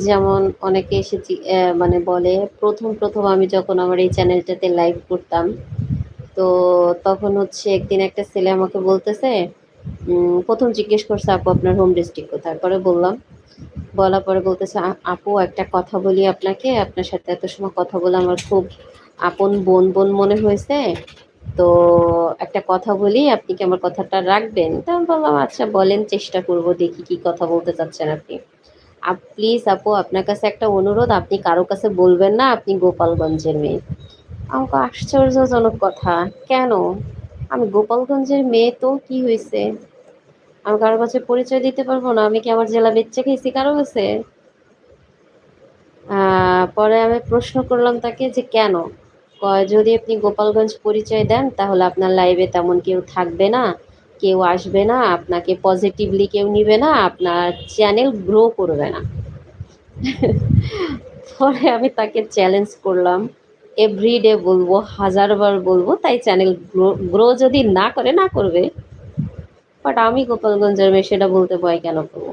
যেমন অনেকে এসে মানে বলে, প্রথম আমি যখন আমার এই চ্যানেলটাতে লাইভ করতাম, তো তখন হচ্ছে একদিন একটা ছেলে আমাকে বলতেছে, প্রথম জিজ্ঞেস করছে, আপু আপনার হোম ডিস্ট্রিক্ট কোথায়? পরে বললাম, বলার পরে বলতেছে, আপু একটা কথা বলি আপনাকে, আপনার সাথে এত সময় কথা বলে আমার খুব আপন বোন বোন মনে হয়েছে, তো একটা কথা বলি, আপনি কি আমার কথাটা রাখবেন? তো আমি বললাম, আচ্ছা বলেন, চেষ্টা করব, দেখি কি কথা বলতে চাচ্ছেন আপনি। প্লিজ আপু, আপনার কাছে একটা অনুরোধ, আপনি কারো কাছে বলবেন না আপনি গোপালগঞ্জের মেয়ে। আমাকে আশ্চর্যজনক কথা, কেন? আমি গোপালগঞ্জের মেয়ে, তো কি হয়েছে? আমি কারো কাছে পরিচয় দিতে পারবো না? আমি কি আমার জেলা বেচ্চা খেয়েছি কারো কাছে? পরে আমি প্রশ্ন করলাম তাকে যে কেন? কয়, যদি আপনি গোপালগঞ্জ পরিচয় দেন তাহলে আপনার লাইভে তেমন কেউ থাকবে না, কেউ আসবে না, আপনাকে পজিটিভলি কেউ নিবে না, আপনার চ্যানেল গ্রো করবে না। পরে আমি তাকে চ্যালেঞ্জ করলাম, এভরিডে বলবো, হাজারবার বলবো, তাই চ্যানেল গ্রো গ্রো যদি না করে, না করবে, বাট আমি গোপালগঞ্জের মেয়ে সেটা বলতে ভয় কেন করবো?